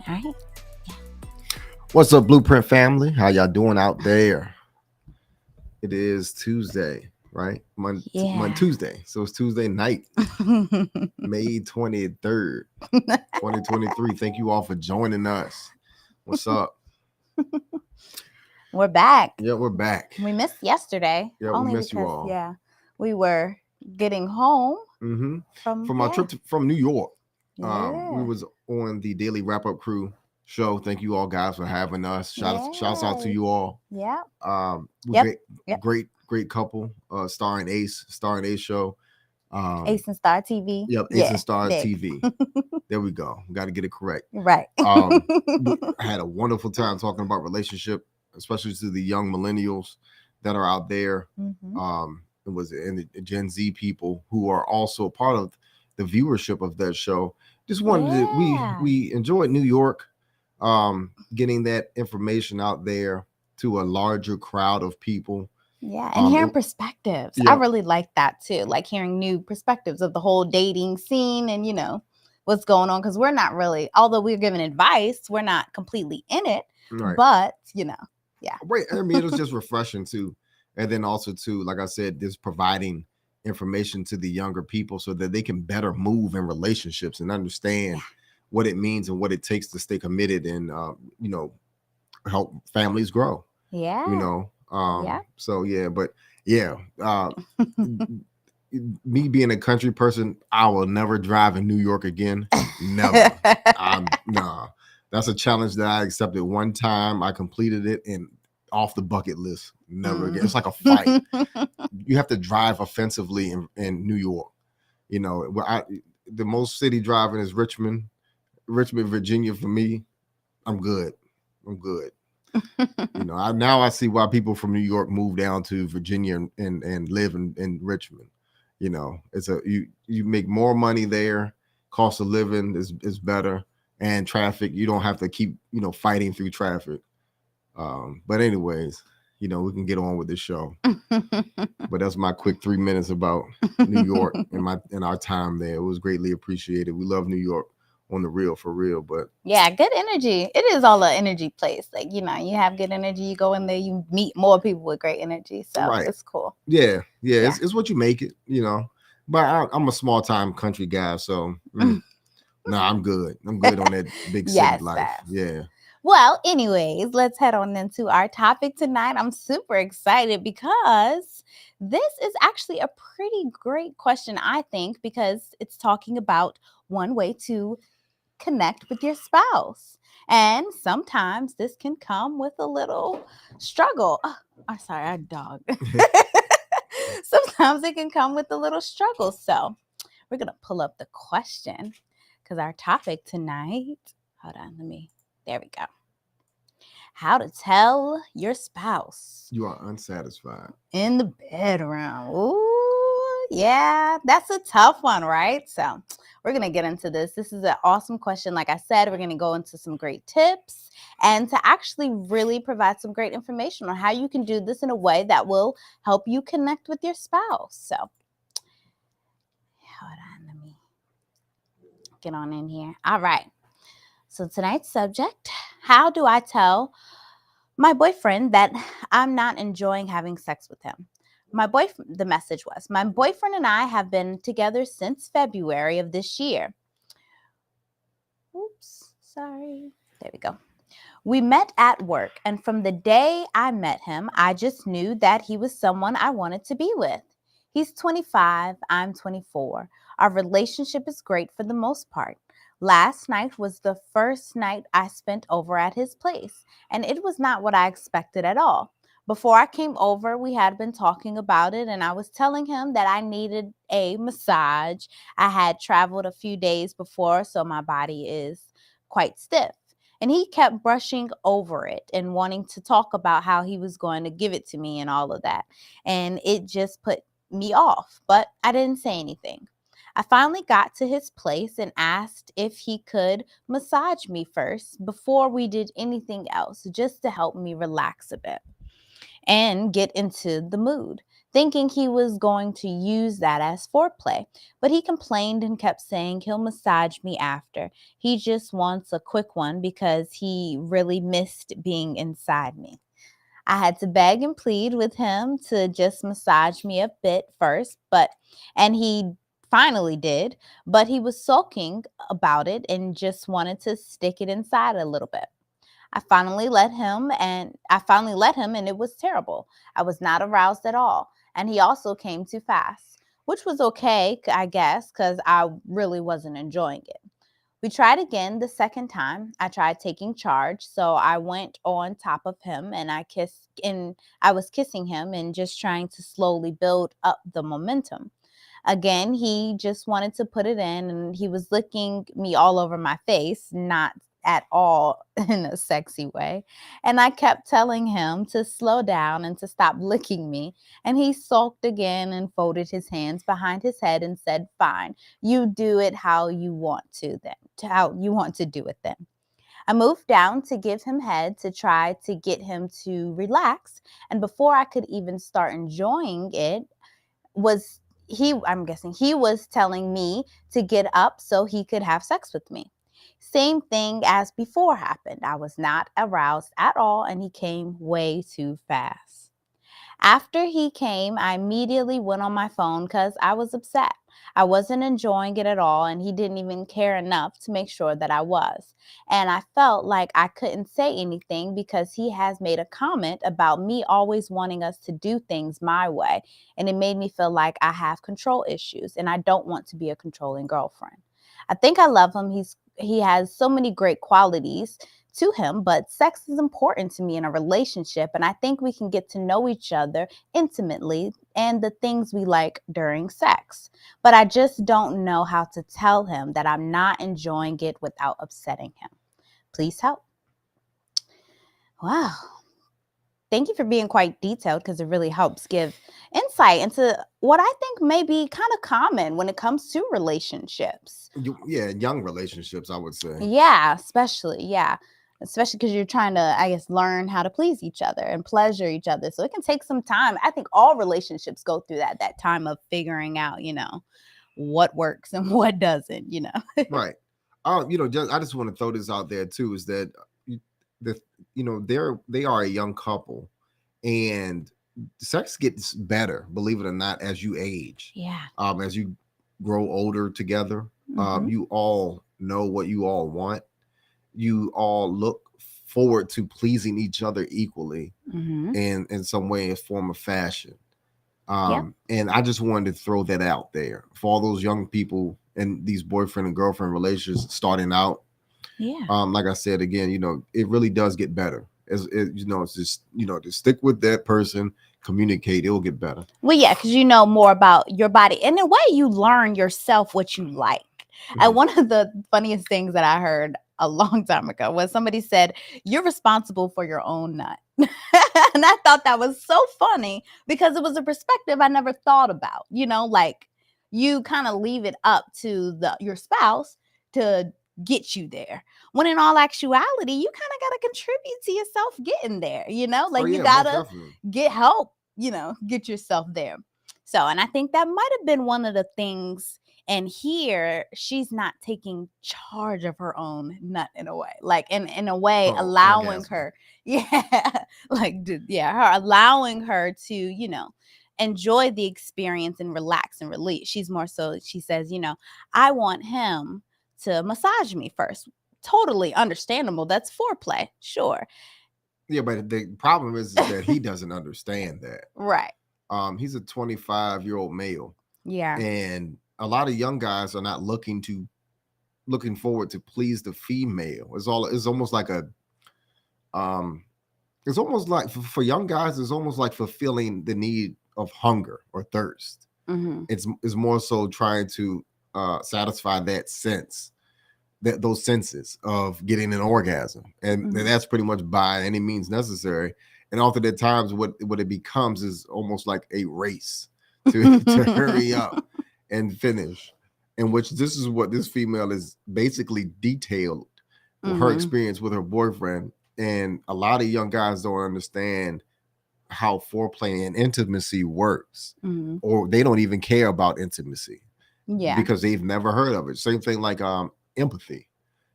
All right. What's up, Blueprint family? How y'all doing out there? It is Tuesday, right? Yeah. Tuesday. So it's Tuesday night, May 23rd, 2023. Thank you all for joining us. What's up? We're back. Yeah, we're back. We missed yesterday. Yeah, we only missed you because, all. we were getting home From our trip from New York. We Yeah. was on the Daily Wrap Up Crew show. Thank you all guys for having us. Shouts out to you all. Yeah. We Yep. great couple. Starring Ace show. Ace and Star TV. Yep, Ace and Star TV. There we go. Got to get it correct. Right. I had a wonderful time talking about relationship, especially to the young millennials that are out there. It was and the Gen Z people who are also part of the viewership of that show. Just wanted to we enjoyed New York, getting that information out there to a larger crowd of people. Yeah, and hearing perspectives. I really like that too. Like hearing new perspectives of the whole dating scene and what's going on, because we're not really, although we're giving advice, we're not completely in it. Right. But yeah. Right. I mean, it was just refreshing too. And then also too, like I said, just providing information to the younger people so that they can better move in relationships and understand what it means and what it takes to stay committed and help families grow. Yeah. So me being a country person, I will never drive in New York again. Never. Nah. That's a challenge that I accepted one time. I completed it and off the bucket list. Never again. It's like a fight. You have to drive offensively in New York. The most city driving is Richmond, Virginia. For me, I'm good. Now I see why people from New York move down to Virginia and live in Richmond. It's you make more money there. Cost of living is better, and traffic, you don't have to keep fighting through traffic. But anyways, we can get on with the show. But that's my quick 3 minutes about New York and our time there. It was greatly appreciated. We love New York on the real, for real. But yeah, good energy. It is all an energy place. Like, you have good energy, you go in there, you meet more people with great energy. So It's cool. Yeah. It's what you make it, But I'm a small time country guy, so I'm good. I'm good on that big city life. Yeah. Well, anyways, let's head on into our topic tonight. I'm super excited because this is actually a pretty great question, I think, because it's talking about one way to connect with your spouse. And sometimes this can come with a little struggle. Oh, sorry, our dog. Sometimes it can come with a little struggle. So we're going to pull up the question because our topic tonight, hold on, there we go. How to tell your spouse you are unsatisfied in the bedroom. Ooh, yeah, that's a tough one, right? So we're going to get into this. This is an awesome question. Like I said, we're going to go into some great tips and to actually really provide some great information on how you can do this in a way that will help you connect with your spouse. So hold on, let me get on in here. All right. So tonight's subject, how do I tell my boyfriend that I'm not enjoying having sex with him? The message was, my boyfriend and I have been together since February of this year. Oops, sorry. There we go. We met at work, and from the day I met him, I just knew that he was someone I wanted to be with. He's 25, I'm 24. Our relationship is great for the most part. Last night was the first night I spent over at his place, and it was not what I expected at all. Before I came over, we had been talking about it, and I was telling him that I needed a massage. I had traveled a few days before, so my body is quite stiff. And he kept brushing over it and wanting to talk about how he was going to give it to me and all of that. And it just put me off, but I didn't say anything. I finally got to his place and asked if he could massage me first before we did anything else, just to help me relax a bit and get into the mood. thinking he was going to use that as foreplay. But he complained and kept saying he'll massage me after. He just wants a quick one because he really missed being inside me. I had to beg and plead with him to just massage me a bit first, and he finally did, but he was sulking about it and just wanted to stick it inside a little bit. I finally let him and it was terrible. I was not aroused at all, and he also came too fast, which was okay, I guess, cuz I really wasn't enjoying it. We tried again the second time. I tried taking charge, so I went on top of him and I was kissing him and just trying to slowly build up the momentum. Again, he just wanted to put it in and he was licking me all over my face, not at all in a sexy way. And I kept telling him to slow down and to stop licking me. And he sulked again and folded his hands behind his head and said, "Fine, you do it how you want to then, how you want to do it then." I moved down to give him head to try to get him to relax. And before I could even start enjoying it, was I'm guessing he was telling me to get up so he could have sex with me. Same thing as before happened. I was not aroused at all and he came way too fast. After he came, I immediately went on my phone because I was upset. I wasn't enjoying it at all, and he didn't even care enough to make sure that I was. And I felt like I couldn't say anything because he has made a comment about me always wanting us to do things my way. And it made me feel like I have control issues, and I don't want to be a controlling girlfriend. I think I love him. He has so many great qualities to him, but sex is important to me in a relationship, and I think we can get to know each other intimately and the things we like during sex. But I just don't know how to tell him that I'm not enjoying it without upsetting him. Please help. Wow. Thank you for being quite detailed because it really helps give insight into what I think may be kind of common when it comes to relationships. Yeah, young relationships, I would say. Yeah, especially. Yeah. Especially because you're trying to, I guess, learn how to please each other and pleasure each other. So it can take some time. I think all relationships go through that time of figuring out, what works and what doesn't. Right. I just want to throw this out there too, is that the they are a young couple, and sex gets better, believe it or not, as you age. Yeah. As you grow older together, you all know what you all want. You all look forward to pleasing each other equally in some way, a form of fashion. Yep. And I just wanted to throw that out there for all those young people and these boyfriend and girlfriend relationships starting out. Yeah. Like I said again, it really does get better. It's just to stick with that person, communicate, it will get better. Well, yeah, because you know more about your body. In a way, you learn yourself what you like. And one of the funniest things that I heard a long time ago was somebody said, "You're responsible for your own nut." And I thought that was so funny because it was a perspective I never thought about. Like you kind of leave it up to your spouse to get you there. When in all actuality, you kind of got to contribute to yourself getting there, like you got to get help, get yourself there. So, and I think that might have been one of the things. And here, she's not taking charge of her own nut in a way, like in a way, allowing her, her allowing her to, enjoy the experience and relax and release. She's more so, she says, I want him to massage me first. Totally understandable. That's foreplay, sure. Yeah, but the problem is that he doesn't understand that. Right. He's a 25-year-old male. Yeah. And a lot of young guys are not looking forward to please the female. It's almost like it's almost like for young guys, it's almost like fulfilling the need of hunger or thirst. It's more so trying to satisfy that sense, those senses of getting an orgasm, and that's pretty much by any means necessary. And often at times, what it becomes is almost like a race to hurry up and finish. In which this is what this female is basically detailed her experience with her boyfriend. And a lot of young guys don't understand how foreplay and intimacy works, Mhm. or they don't even care about intimacy Yeah. because they've never heard of it. Same thing like empathy.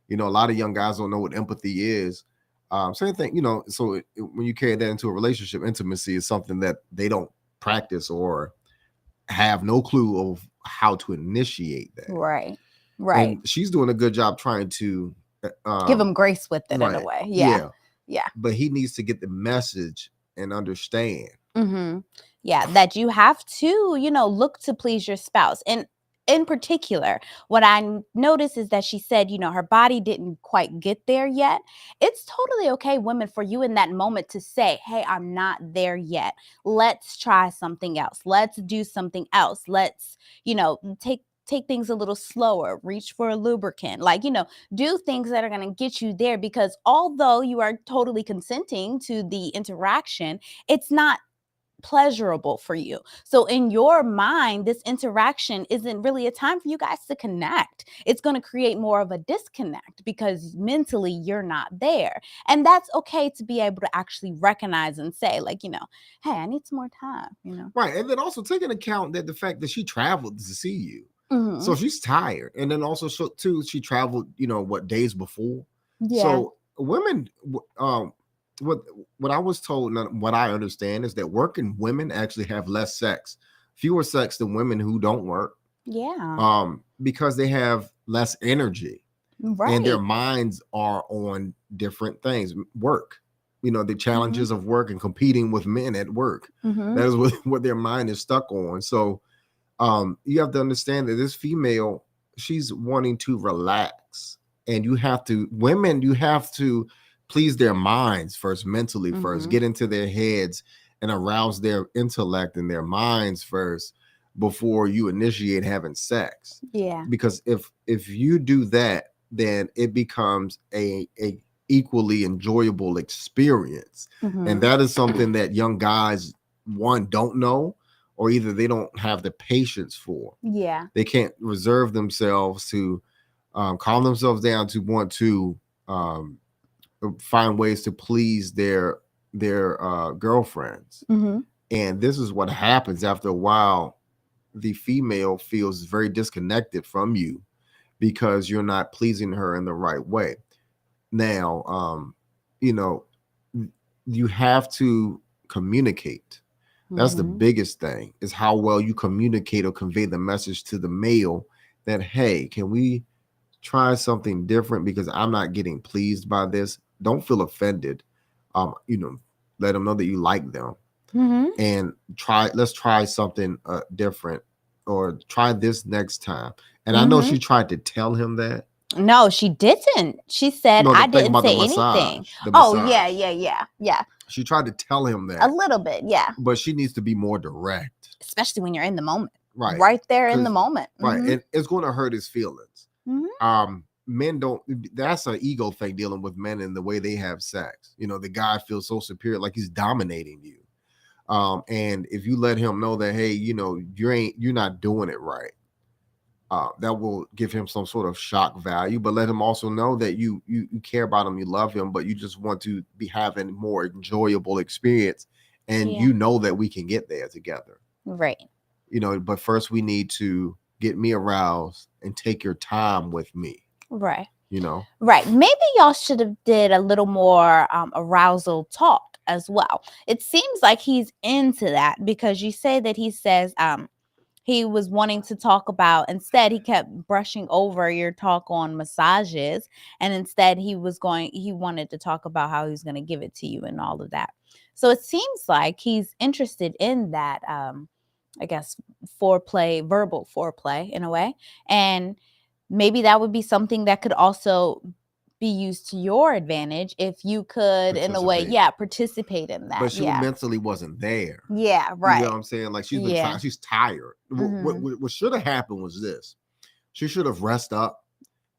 You know, a lot of young guys don't know what empathy is. Same thing, you know. So when you carry that into a relationship, intimacy is something that they don't practice or have no clue of how to initiate that. Right. Right. And she's doing a good job trying to Give him grace with it in a right, way. Yeah. yeah. Yeah. But he needs to get the message and understand. Mm-hmm. Yeah, that you have to, look to please your spouse. And in particular, what I noticed is that she said, her body didn't quite get there yet. It's totally okay, women, for you in that moment to say, hey, I'm not there yet. Let's try something else. Let's do something else. Let's, take things a little slower, reach for a lubricant, do things that are going to get you there, because although you are totally consenting to the interaction, it's not pleasurable for you. So in your mind, this interaction isn't really a time for you guys to connect. It's going to create more of a disconnect because mentally you're not there. And that's okay to be able to actually recognize and say, hey, I need some more time. Right. And then also take into account that the fact that she traveled to see you. Mm-hmm. So she's tired. And then also too, she traveled, days before. Yeah. So women, what I was told, and what I understand, is that working women actually have less sex, fewer sex than women who don't work. Yeah. Because they have less energy, right. and their minds are on different things. Work, the challenges of work and competing with men at work. Mm-hmm. That is what their mind is stuck on. So, you have to understand that this female, she's wanting to relax, and you have to please their minds first, mentally first, get into their heads and arouse their intellect and their minds first before you initiate having sex. Yeah. Because if you do that, then it becomes a equally enjoyable experience. And that is something that young guys, one, don't know, or either they don't have the patience for. Yeah. They can't reserve themselves to calm themselves down to want to find ways to please their girlfriends. And this is what happens after a while. The female feels very disconnected from you because you're not pleasing her in the right way. Now, you have to communicate. That's the biggest thing, is how well you communicate or convey the message to the male that, hey, can we try something different because I'm not getting pleased by this. Don't feel offended. Let them know that you like them. And let's try something different, or try this next time. And I know she tried to tell him that. No, she didn't. She said, I didn't say anything. Yeah. She tried to tell him that. A little bit, yeah. But she needs to be more direct. Especially when you're in the moment. Right there in the moment. Right. And it's going to hurt his feelings. Men don't, that's an ego thing, dealing with men and the way they have sex. The guy feels so superior, like he's dominating you. And if you let him know that, hey, you're not doing it right, that will give him some sort of shock value. But let him also know that you care about him, you love him, but you just want to be having more enjoyable experience, and that we can get there together. Right. But first we need to get me aroused and take your time with me. Right. Right. Maybe y'all should have did a little more arousal talk as well. It seems like he's into that, because you say that he says he was wanting to talk about, instead he kept brushing over your talk on massages, and instead he wanted to talk about how he's going to give it to you and all of that. So it seems like he's interested in that, I guess, foreplay, verbal foreplay in a way. And maybe that would be something that could also be used to your advantage if you could, in a way, participate in that. But she mentally wasn't there. Yeah, right. You know what I'm saying? Like, she's been she's tired. What should have happened was this. She should have rested up,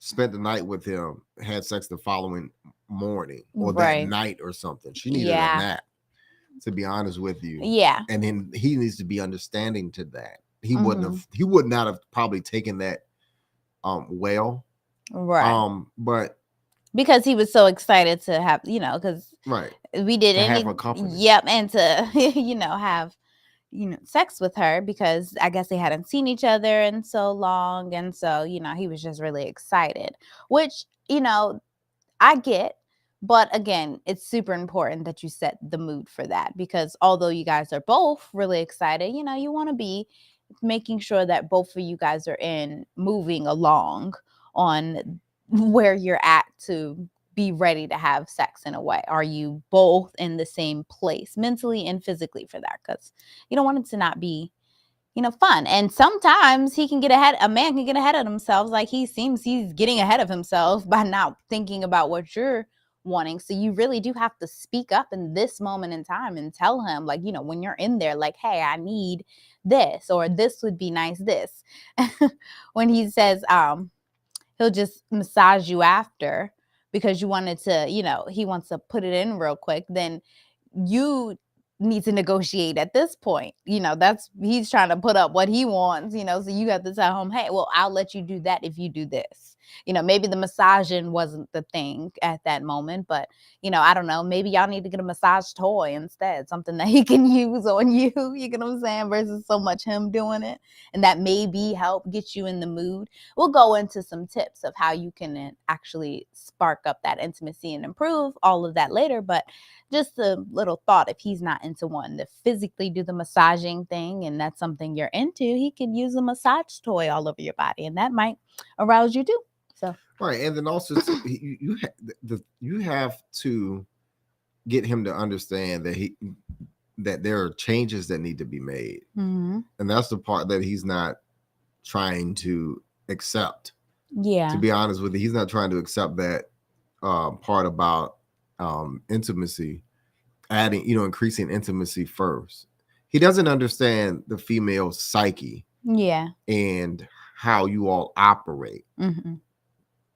spent the night with him, had sex the following morning or that night or something. She needed a nap, to be honest with you. Yeah. And then he needs to be understanding to that. He would not have probably taken that well. Right. But because he was so excited to have, because Right. we did To have any, her company. yep, and to have sex with her because I guess they hadn't seen each other in so long, and so he was just really excited, which I get. But again, it's super important that you set the mood for that, because although you guys are both really excited, you want to be making sure that both of you guys are in moving along on where you're at to be ready to have sex in a way. Are you both in the same place mentally and physically for that? Because you don't want it to not be fun. And sometimes a man can get ahead of himself. Like he seems he's getting ahead of himself by not thinking about what you're wanting. So you really do have to speak up in this moment in time and tell him, like, when you're in there, like, hey, I need this, or this would be nice, this. When he says, he'll just massage you after because you wanted to, he wants to put it in real quick, then you need to negotiate at this point. That's he's trying to put up what he wants, so you got to tell him, hey, well, I'll let you do that if you do this. Maybe the massaging wasn't the thing at that moment, but I don't know, maybe y'all need to get a massage toy instead, something that he can use on you, you get what I'm saying, versus so much him doing it. And that maybe help get you in the mood. We'll go into some tips of how you can actually spark up that intimacy and improve all of that later, but just a little thought, if he's not into wanting to physically do the massaging thing and that's something you're into, he could use a massage toy all over your body, and that might arouse you too. So Right, and then also you have to get him to understand that there are changes that need to be made, and that's the part that he's not trying to accept. Yeah. To be honest with you, he's not trying to accept that part about intimacy, adding, increasing intimacy first. He doesn't understand the female psyche. Yeah. And how you all operate. Mm-hmm.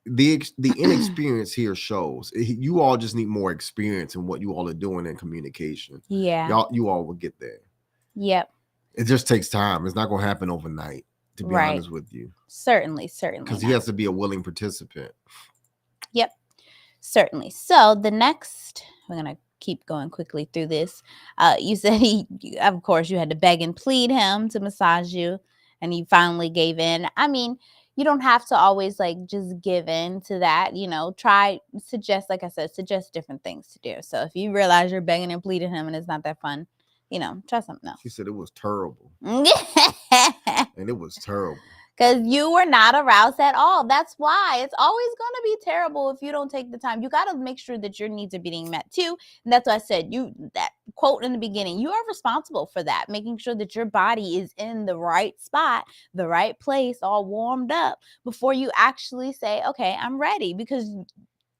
The inexperience here shows you all just need more experience in what you all are doing in communication. Yeah. You all will get there. Yep. It just takes time. It's not going to happen overnight, to be honest with you. Certainly. Because he has to be a willing participant. Yep. Certainly. So the next, we're going to keep going quickly through this. You said of course, you had to beg and plead him to massage you, and he finally gave in. I mean, you don't have to always just give in to that, like I said, suggest different things to do. So if you realize you're begging and pleading him and it's not that fun, try something else. She said it was terrible. And it was terrible. Because you were not aroused at all. That's why it's always going to be terrible if you don't take the time. You got to make sure that your needs are being met too. And that's why I said that quote in the beginning, you are responsible for that, making sure that your body is in the right spot, the right place, all warmed up before you actually say, okay, I'm ready, because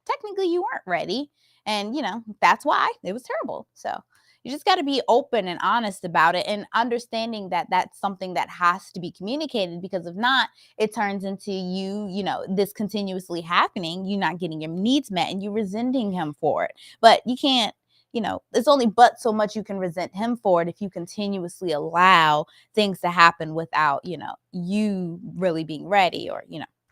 technically you weren't ready. And, that's why it was terrible. So you just got to be open and honest about it, and understanding that that's something that has to be communicated, because if not, it turns into this continuously happening, you not getting your needs met and you resenting him for it. But you can't, it's only but so much you can resent him for it if you continuously allow things to happen without, you really being ready, or,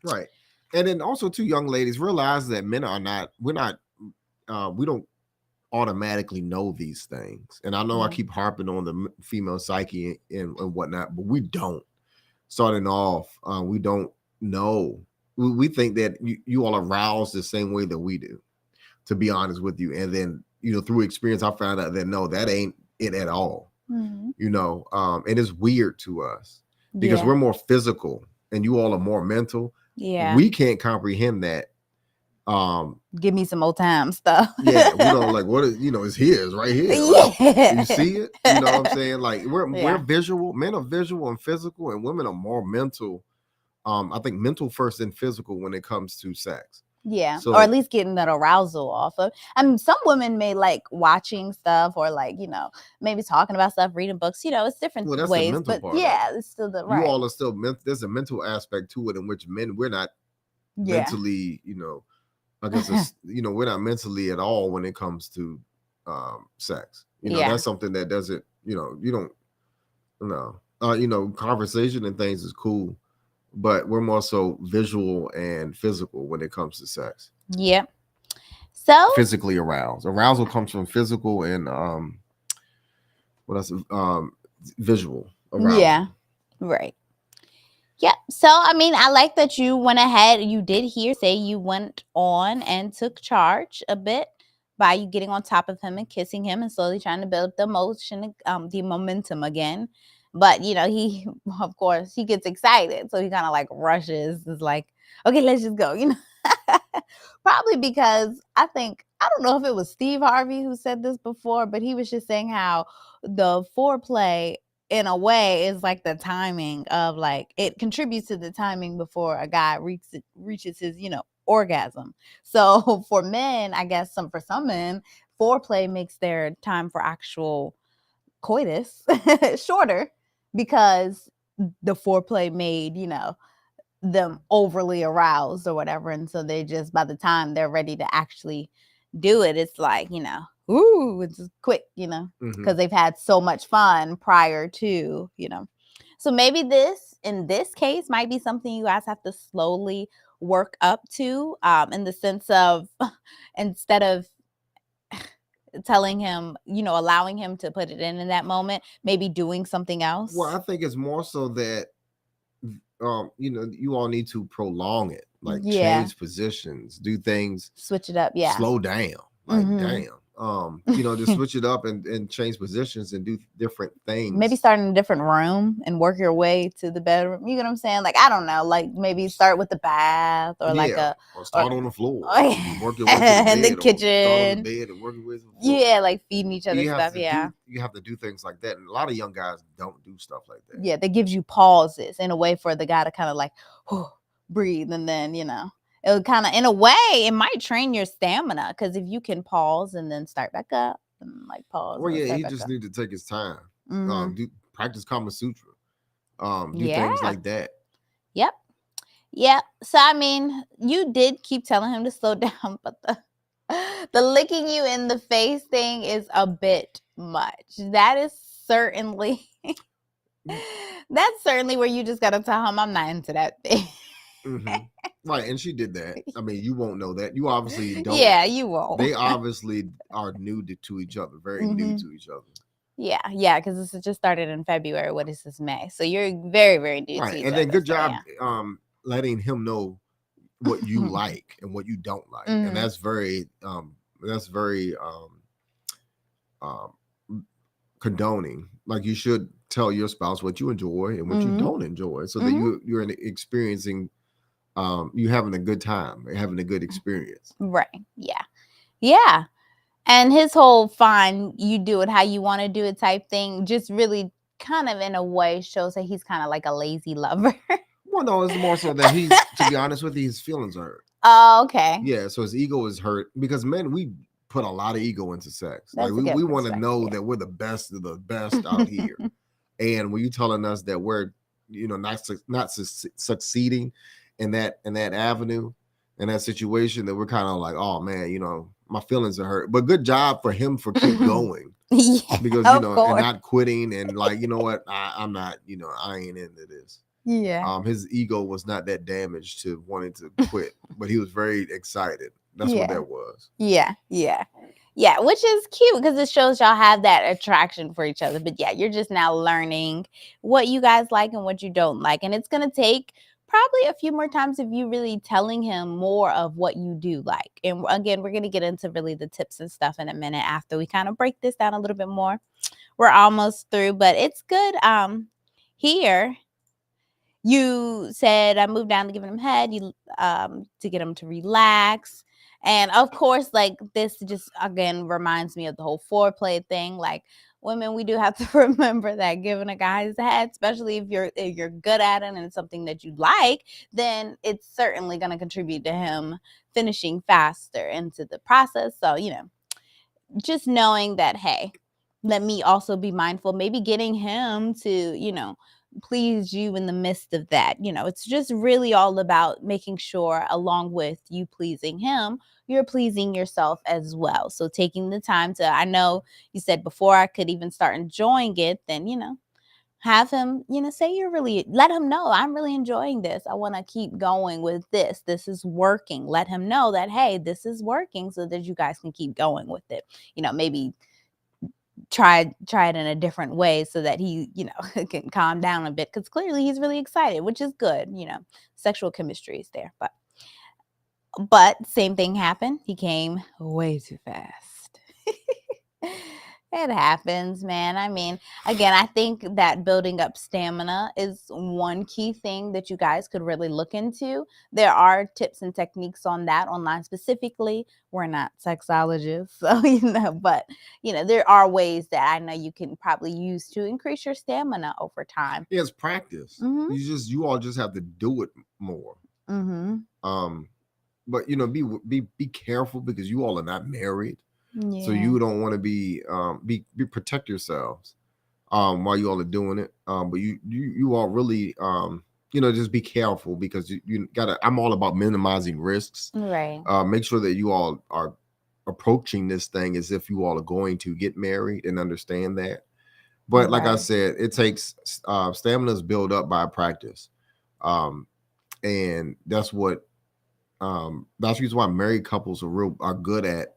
Right. And then also, too, young ladies, realize that men are not, we don't automatically know these things. And I know I keep harping on the female psyche and whatnot, but we don't. Starting off, we don't know. We think that you all arouse the same way that we do, to be honest with you. And then, through experience, I found out that no, that ain't it at all. And it's weird to us because we're more physical and you all are more mental. Yeah. We can't comprehend that. Give me some old time stuff. Yeah, we don't like what is, it's here, it's right here. Like, you see it? You know what I'm saying? Like we're visual, men are visual and physical, and women are more mental. I think mental first and physical when it comes to sex. Yeah. So, or at least getting that arousal off of. I mean, some women may like watching stuff, or maybe talking about stuff, reading books, it's different ways. But it's still the right. You all are still there's a mental aspect to it in which men, we're not mentally, I guess we're not mentally at all when it comes to sex. That's something that doesn't, you don't know. Conversation and things is cool, but we're more so visual and physical when it comes to sex. Yep. So physically aroused. Arousal comes from physical and what else? Visual yeah, arousal. right. Yep. So, I mean, I like that you went ahead. You did hear say you went on and took charge a bit by you getting on top of him and kissing him and slowly trying to build the emotion, the momentum again. But he, of course, he gets excited, so he kind of like rushes. Is like, okay, let's just go. Probably because I don't know if it was Steve Harvey who said this before, but he was just saying how the foreplay in a way is like the timing of like it contributes to the timing before a guy reaches his orgasm. So for men, I guess for some men, foreplay makes their time for actual coitus shorter because the foreplay made them overly aroused or whatever, and so they just by the time they're ready to actually do it, it's like ooh, it's quick, because they've had so much fun prior to. So maybe this in this case might be something you guys have to slowly work up to, in the sense of instead of telling him, allowing him to put it in that moment, maybe doing something else. Well, I think it's more so that you all need to prolong it, like change positions, do things, switch it up, slow down, like damn. Just switch it up and change positions and do different things. Maybe start in a different room and work your way to the bedroom. You know what I'm saying? Like, I don't know, like maybe start with the bath or or start on the floor, work your way to the and bed, the kitchen, or start on the bed and work your way to the floor. Yeah, like feeding each other stuff. You have to do things like that, and a lot of young guys don't do stuff like that. Yeah, that gives you pauses in a way for the guy to kind of like breathe, and then it'll kind of, in a way, it might train your stamina, because if you can pause and then start back up and like pause. Well, yeah, he just need to take his time. Do practice Kama Sutra. Do things like that. Yep. So I mean, you did keep telling him to slow down, but the licking you in the face thing is a bit much. That is certainly that's certainly where you just gotta tell him, I'm not into that thing. Right, and she did that. I mean, you won't know that. You obviously don't. Yeah, you won't. They obviously are new to each other, very new to each other. Yeah, because this just started in February. What is this, May? So you're very, very new to each other. And then good job letting him know what you like and what you don't like, and that's very condoning. Like, you should tell your spouse what you enjoy and what you don't enjoy, so that you're experiencing, you having a good time, having a good experience. Right. Yeah. And his whole fine, you do it how you want to do it type thing just really kind of in a way shows that he's kind of like a lazy lover. Well, no, it's more so that to be honest with you, his feelings are hurt. Oh, okay. Yeah, so his ego is hurt because men, we put a lot of ego into sex. That's like we want to know that we're the best of the best out here. And when you're telling us that we're, not succeeding in that avenue, in that situation, that we're kind of like, oh man, my feelings are hurt. But good job for him for keep going. Yeah, because and not quitting, and like, you know what, I'm not, I ain't into this. Yeah. His ego was not that damaged to wanting to quit, but he was very excited. That's what that was. Yeah, which is cute because it shows y'all have that attraction for each other. But yeah, you're just now learning what you guys like and what you don't like. And it's going to take probably a few more times of you really telling him more of what you do like. And again, we're going to get into really the tips and stuff in a minute after we kind of break this down a little bit more. We're almost through, but it's good. Here, you said I moved down to giving him head, to get him to relax. And of course, like, this just again reminds me of the whole foreplay thing. Like, women, we do have to remember that giving a guy his head, especially if you're good at it and it's something that you like, then it's certainly going to contribute to him finishing faster into the process. So, just knowing that, hey, let me also be mindful, maybe getting him to, please you in the midst of that. It's just really all about making sure, along with you pleasing him, you're pleasing yourself as well. So taking the time to, I know you said before I could even start enjoying it, then, have him, say let him know I'm really enjoying this. I want to keep going with this. This is working. Let him know that, hey, this is working so that you guys can keep going with it. Maybe try it in a different way so that he, can calm down a bit because clearly he's really excited, which is good. Sexual chemistry is there, but same thing happened. He came way too fast. It happens, man. I mean, again, I think that building up stamina is one key thing that you guys could really look into. There are tips and techniques on that online specifically. We're not sexologists, so, but, there are ways that I know you can probably use to increase your stamina over time. Yeah, it's practice. Mm-hmm. You all just have to do it more. Mm-hmm. But be careful because you all are not married. Yeah. So you don't want to be protect yourselves while you all are doing it. But you all really just be careful because you gotta. I'm all about minimizing risks. Right. Make sure that you all are approaching this thing as if you all are going to get married and understand that. But like I said, it takes stamina is built up by practice, and that's what that's the reason why married couples are good at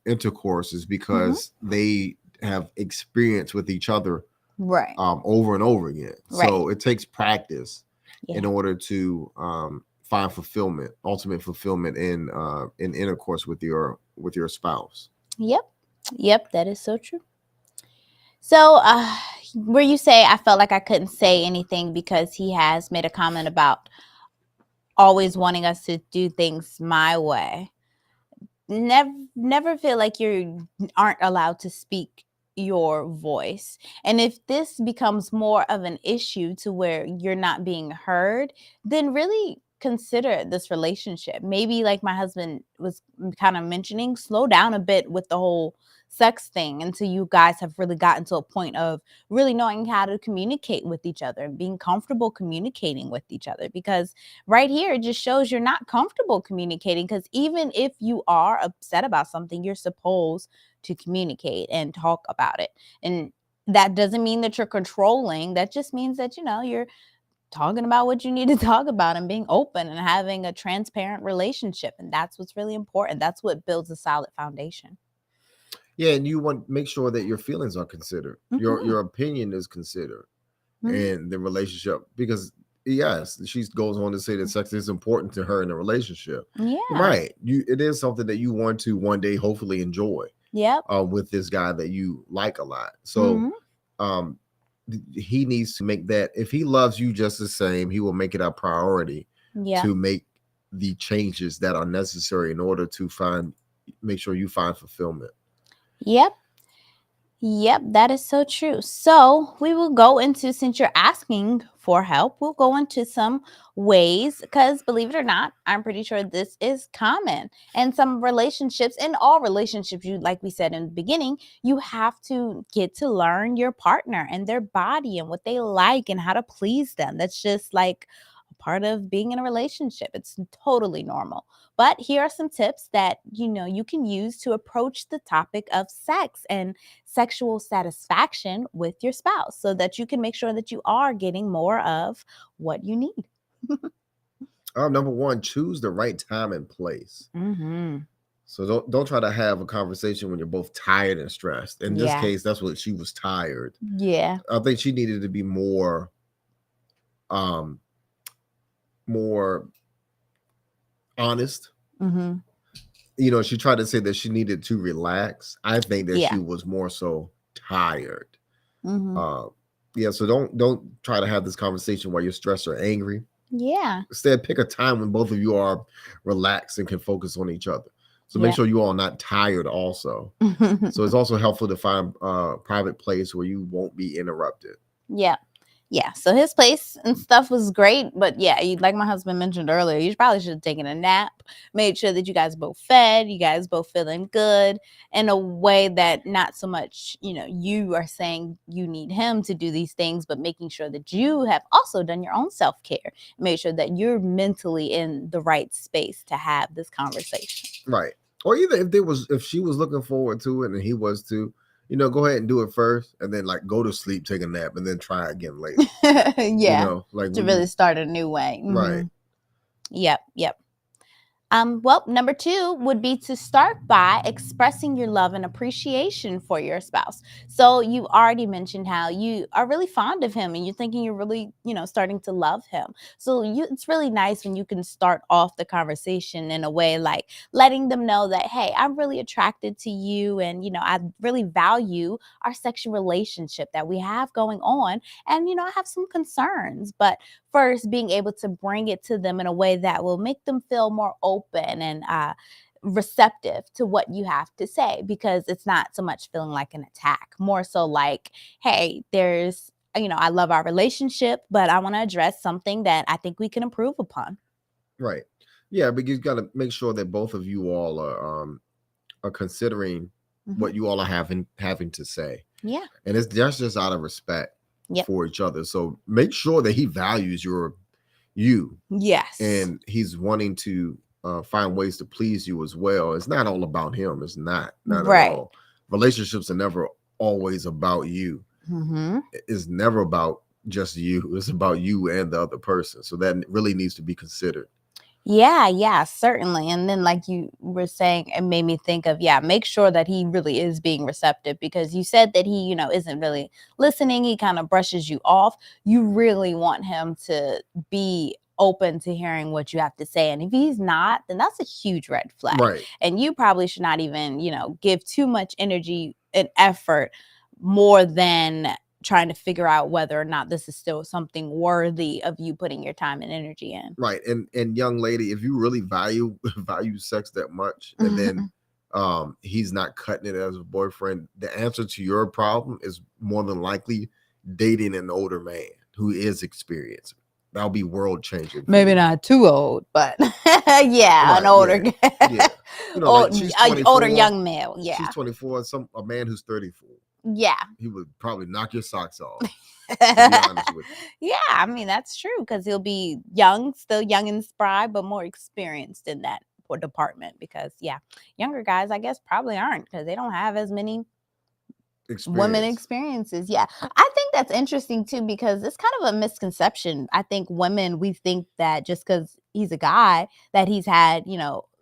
intercourse is because they have experience with each other right over and over again. Right. So it takes practice in order to find ultimate fulfillment in intercourse with your spouse. Yep, that is so true. So where you say I felt like I couldn't say anything because he has made a comment about always wanting us to do things my way. Never feel like you aren't allowed to speak your voice. And if this becomes more of an issue to where you're not being heard, then really consider this relationship. Maybe like my husband was kind of mentioning, slow down a bit with the whole sex thing until you guys have really gotten to a point of really knowing how to communicate with each other and being comfortable communicating with each other, because right here it just shows you're not comfortable communicating, because even if you are upset about something, you're supposed to communicate and talk about it. And that doesn't mean that you're controlling. That just means that you're talking about what you need to talk about and being open and having a transparent relationship. And that's what's really important. That's what builds a solid foundation. Yeah, and you want to make sure that your feelings are considered. Your opinion is considered in the relationship, because yes, she goes on to say that sex is important to her in a relationship. Yeah. Right. It is something that you want to one day hopefully enjoy. Yep. With this guy that you like a lot. So he needs to make that, if he loves you just the same, he will make it a priority to make the changes that are necessary in order to make sure you find fulfillment. Yep, that is so true. So we will go into, since you're asking for help, we'll go into some ways, because believe it or not, I'm pretty sure this is common. And some relationships, in all relationships, like we said in the beginning, you have to get to learn your partner and their body and what they like and how to please them. That's just like part of being in a relationship. It's totally normal. But here are some tips that you can use to approach the topic of sex and sexual satisfaction with your spouse, so that you can make sure that you are getting more of what you need. Number one, choose the right time and place. So don't try to have a conversation when you're both tired and stressed. In this case, that's what she was tired. Yeah. I think she needed to be more honest. She tried to say that she needed to relax. I think that she was more so tired. So don't try to have this conversation while you're stressed or angry. Instead, pick a time when both of you are relaxed and can focus on each other. So make sure you all not tired also. So it's also helpful to find a private place where you won't be interrupted. Yeah, so his place and stuff was great, but like my husband mentioned earlier, you probably should have taken a nap, made sure that you guys both fed, you guys both feeling good in a way that not so much, you are saying you need him to do these things, but making sure that you have also done your own self-care, make sure that you're mentally in the right space to have this conversation. Right. Or either if she was looking forward to it and he was too, go ahead and do it first, and then like go to sleep, take a nap, and then try again later. Yeah, Like to when really you start a new way. right, Yep, yep. Well, number two would be to start by expressing your love and appreciation for your spouse. So you already mentioned how you are really fond of him and you're thinking you're really, starting to love him. So it's really nice when you can start off the conversation in a way like letting them know that, hey, I'm really attracted to you and, I really value our sexual relationship that we have going on. And, I have some concerns, but first being able to bring it to them in a way that will make them feel more open and receptive to what you have to say, because it's not so much feeling like an attack, more so like, hey, there's, I love our relationship, but I want to address something that I think we can improve upon. right, yeah. But you got to make sure that both of you all are considering Hmm. what you all are having to say, Yeah. and that's just out of respect Yep. for each other. So make sure that he values you, Yes. and he's wanting to find ways to please you as well. It's not all about him. It's not at Right. all. Relationships are never always about you. Hmm. It's never about just you. It's about you and the other person. So that really needs to be considered. Yeah, certainly. And then, like you were saying, it made me think of, yeah, make sure that he really is being receptive, because you said that he, isn't really listening. He kind of brushes you off. You really want him to be open to hearing what you have to say. And if he's not, then that's a huge red flag. Right. And you probably should not even, give too much energy and effort more than trying to figure out whether or not this is still something worthy of you putting your time and energy in. Right. And young lady, if you really value sex that much, and then he's not cutting it as a boyfriend, the answer to your problem is more than likely dating an older man who is experienced. That'll be world changing for Maybe you. not too old, but yeah, an Right, older yeah. guy. Yeah. Like she's Older 24, young male. she's Yeah. 24, a man who's 34. Yeah. He would probably knock your socks off, to be honest with you. Yeah, I mean, that's true, because he'll be young, still young and spry, but more experienced in that department. Because, yeah, younger guys, I guess, probably aren't, because they don't have as many women Experience. experiences. Yeah. I think that's interesting too, because it's kind of a misconception. I think women, we think that just because he's a guy that he's had,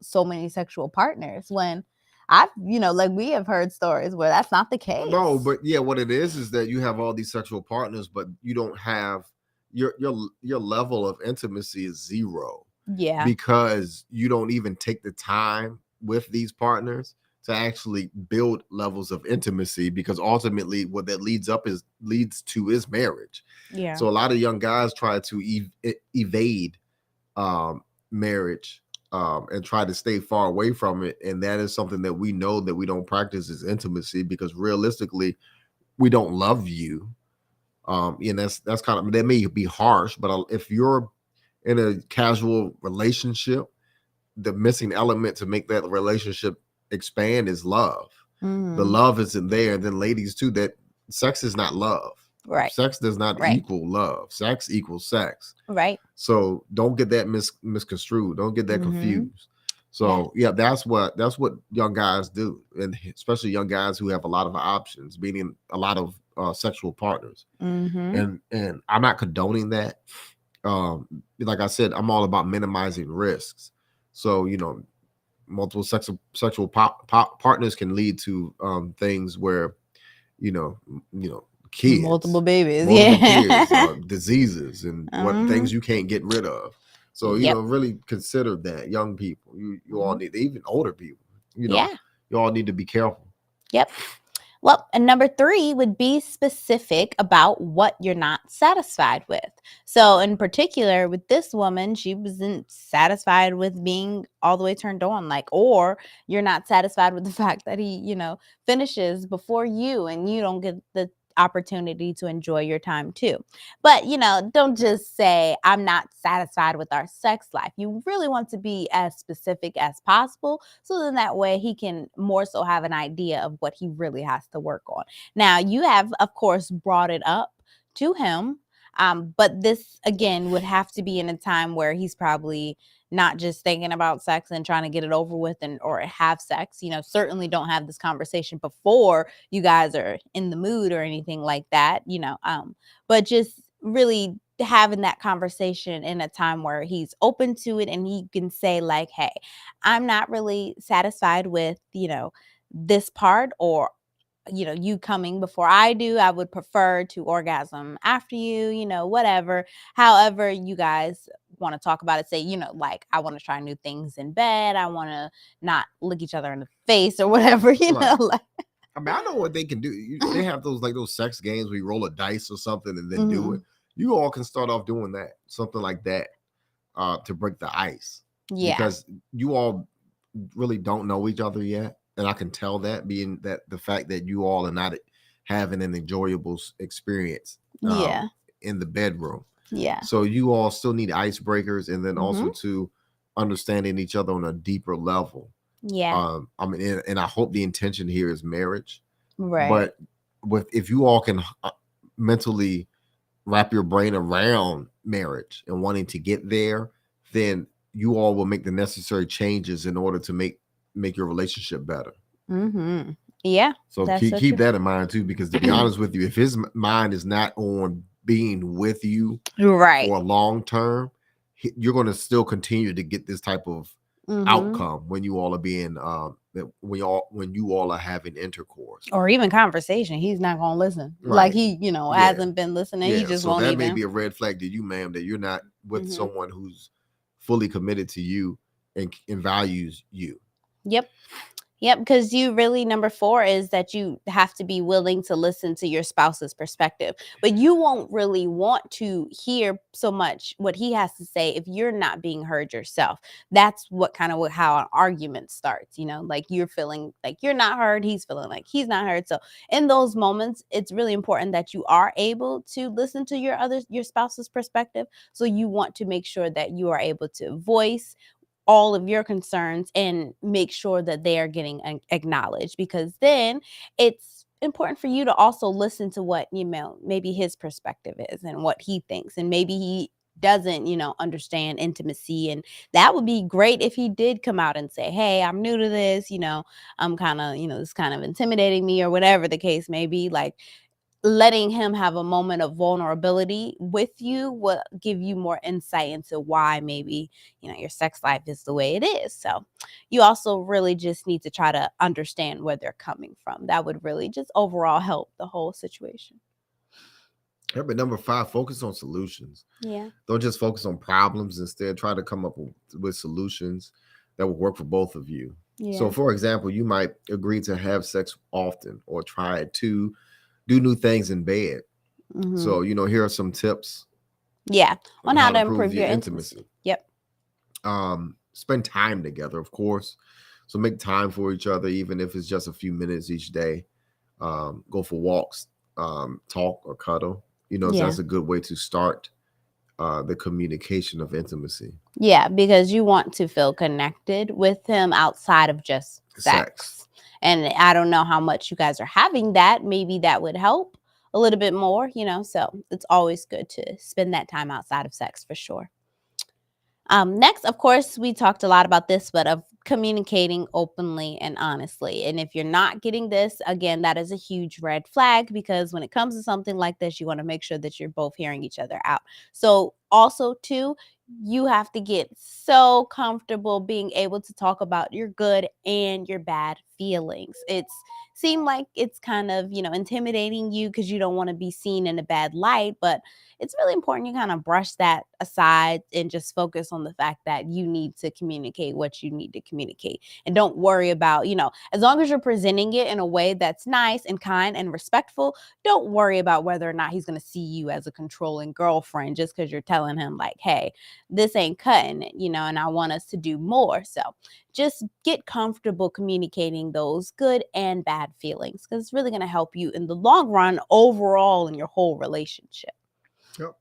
so many sexual partners, when I've, like we have heard stories where that's not the No, case. but yeah, what it is that you have all these sexual partners, but you don't have your level of intimacy is zero, Yeah. because you don't even take the time with these partners to actually build levels of intimacy, because ultimately what that leads to is marriage. Yeah. So a lot of young guys try to evade marriage, and try to stay far away from it. And that is something that we know that we don't practice is intimacy, because realistically, we don't love you. And that's kind of, that may be harsh, but if you're in a casual relationship, the missing element to make that relationship expand is love. The Hmm. love isn't there. And then ladies too, that sex is not love. Right. Sex does not Right. equal love. Sex equals sex. Right. So don't get that misconstrued. Don't get that Hmm. confused. Yeah. So yeah, that's what young guys do, and especially young guys who have a lot of options, meaning a lot of sexual partners. Hmm. And I'm not condoning that. Like I said, I'm all about minimizing risks. So multiple sexual partners can lead to things where you know Multiple kids, babies. multiple kids, Yeah. diseases, and what Hmm. things you can't get rid of. So Yep. really consider that young people, you all Hmm. need, even older people, Yeah. you all need to be careful. Yep. Well, and number three would be specific about what you're not satisfied with. So, in particular, with this woman, she wasn't satisfied with being all the way turned on, like, or you're not satisfied with the fact that he, finishes before you and you don't get the opportunity to enjoy your time too. But, don't just say, I'm not satisfied with our sex life. You really want to be as specific as possible, so then that way he can more so have an idea of what he really has to work on. Now, you have, of course, brought it up to him. But this again would have to be in a time where he's probably not just thinking about sex and trying to get it over with and or have sex. Certainly don't have this conversation before you guys are in the mood or anything like that. But just really having that conversation in a time where he's open to it and he can say like, hey, I'm not really satisfied with this part, or you coming before I do. I would prefer to orgasm after you, whatever. However, you guys want to talk about it, say, like, I want to try new things in bed. I want to not lick each other in the face or whatever, Right. like. I mean, I know what they can do. They have those sex games where you roll a dice or something and then do it. You all can start off doing that, something like that, to break the ice. Yeah. Because you all really don't know each other yet. And I can tell that, being that the fact that you all are not having an enjoyable experience in the bedroom. Yeah. So you all still need icebreakers, and then also to understanding each other on a deeper level. Yeah. I mean, and I hope the intention here is marriage. Right. But if you all can mentally wrap your brain around marriage and wanting to get there, then you all will make the necessary changes in order to make your relationship better. Yeah. So keep that in mind too, because to be honest with you, if his mind is not on being with you right for a long term, you're going to still continue to get this type of outcome when you all are being when you all are having intercourse or even conversation. He's not going to listen. Right. Like he hasn't been listening. He just so won't that even. may be a red flag to you, ma'am, that you're not with someone who's fully committed to you and values you. Yep, because you really, number 4 is that you have to be willing to listen to your spouse's perspective. But you won't really want to hear so much what he has to say if you're not being heard yourself. That's how an argument starts, like you're feeling like you're not heard, he's feeling like he's not heard. So in those moments, it's really important that you are able to listen to your spouse's perspective. So you want to make sure that you are able to voice all of your concerns and make sure that they are getting acknowledged, because then it's important for you to also listen to what maybe his perspective is and what he thinks, and maybe he doesn't understand intimacy, and that would be great if he did come out and say, hey, I'm new to this, I'm kind of this kind of intimidating me, or whatever the case may be. Like, letting him have a moment of vulnerability with you will give you more insight into why maybe your sex life is the way it is. So you also really just need to try to understand where they're coming from. That would really just overall help the whole situation. Yeah, but number 5, focus on solutions. Yeah. Don't just focus on problems. Instead, try to come up with solutions that will work for both of you. Yeah. So, for example, you might agree to have sex often, or try to do new things in bed. So, here are some tips. Yeah. On how to improve your intimacy. Yep. Spend time together, of course. So make time for each other, even if it's just a few minutes each day. Go for walks, talk or cuddle. So that's a good way to start the communication of intimacy. Yeah, because you want to feel connected with him outside of just sex. And I don't know how much you guys are having that. Maybe that would help a little bit more, so it's always good to spend that time outside of sex for sure. Next, of course, we talked a lot about this, but of communicating openly and honestly. And if you're not getting this, again, that is a huge red flag, because when it comes to something like this, you want to make sure that you're both hearing each other out. So also, too, you have to get so comfortable being able to talk about your good and your bad feelings. It's seem like it's kind of, intimidating you because you don't want to be seen in a bad light, but it's really important you kind of brush that aside and just focus on the fact that you need to communicate what you need to communicate. And don't worry about, as long as you're presenting it in a way that's nice and kind and respectful, don't worry about whether or not he's going to see you as a controlling girlfriend just because you're telling him like, hey, this ain't cutting it, and I want us to do more. So just get comfortable communicating those good and bad feelings, because it's really going to help you in the long run overall in your whole relationship.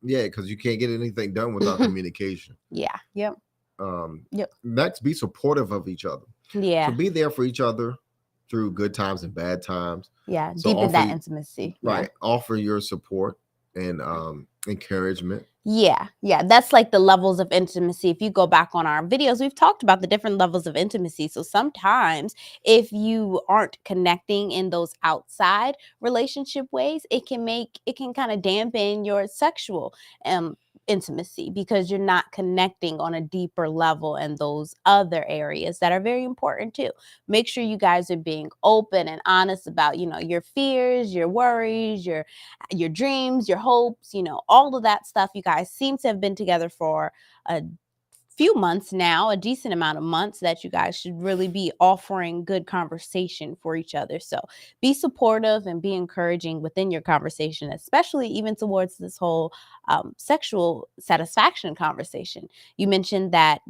Yeah, because you can't get anything done without communication. Yeah. Yep. Next, be supportive of each other. Yeah. So be there for each other through good times and bad times. Yeah. So deepen that intimacy. Right. Yeah. Offer your support and Encouragement. Yeah, that's like the levels of intimacy. If you go back on our videos, we've talked about the different levels of intimacy. So sometimes if you aren't connecting in those outside relationship ways, it can kind of dampen your sexual um intimacy because you're not connecting on a deeper level in those other areas that are very important too. Make sure you guys are being open and honest about, your fears, your worries, your dreams, your hopes, all of that stuff. You guys seem to have been together for a few months now, a decent amount of months, that you guys should really be offering good conversation for each other. So be supportive and be encouraging within your conversation, especially even towards this whole sexual satisfaction conversation. You mentioned that,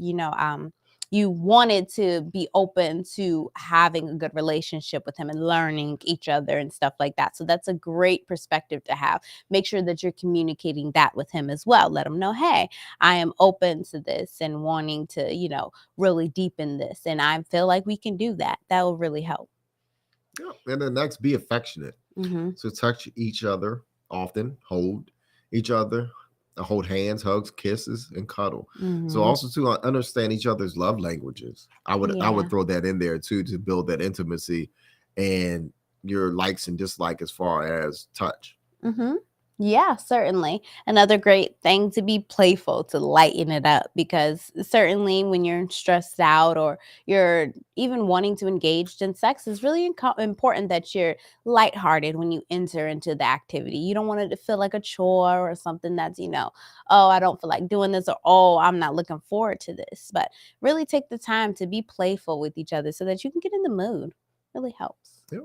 you wanted to be open to having a good relationship with him and learning each other and stuff like that. So that's a great perspective to have. Make sure that you're communicating that with him as well. Let him know, hey, I am open to this and wanting to, really deepen this. And I feel like we can do that. That will really help. Yeah. And then next, be affectionate. Mm-hmm. So touch each other often, hold each other, hold hands, hugs, kisses, and cuddle. So Mm-hmm. also to understand each other's love languages. I would Yeah. throw that in there too to build that intimacy and your likes and dislike as far as touch. Mm-hmm. Yeah, certainly. Another great thing to be playful, to lighten it up, because certainly when you're stressed out or you're even wanting to engage in sex, it's really important that you're lighthearted when you enter into the activity. You don't want it to feel like a chore or something that's, oh, I don't feel like doing this, or oh, I'm not looking forward to this. But really take the time to be playful with each other so that you can get in the mood. Really helps. Yep.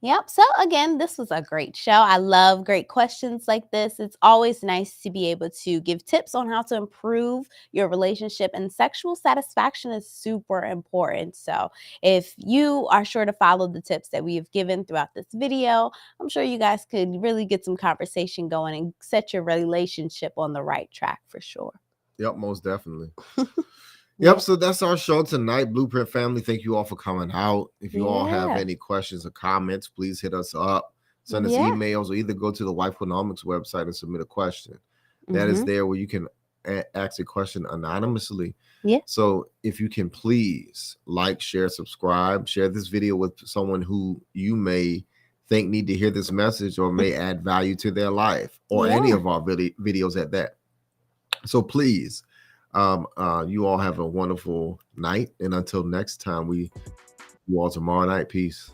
Yep. So again, this was a great show. I love great questions like this. It's always nice to be able to give tips on how to improve your relationship, and sexual satisfaction is super important. So if you are sure to follow the tips that we have given throughout this video, I'm sure you guys could really get some conversation going and set your relationship on the right track for sure. Yep, most definitely. Yeah. Yep, so that's our show tonight. Blueprint family, thank you all for coming out. If you all have Yeah. any questions or comments, please hit us up. Send us Yeah. emails or either go to the Wifeonomics website and submit a question. That is Mm-hmm. there where you can ask a question anonymously. Yeah. So if you can please like, share, subscribe, share this video with someone who you may think need to hear this message or may add value to their life, or any Yeah. of our videos at that. So please, you all have a wonderful night, and until next time, we you all tomorrow night. Peace.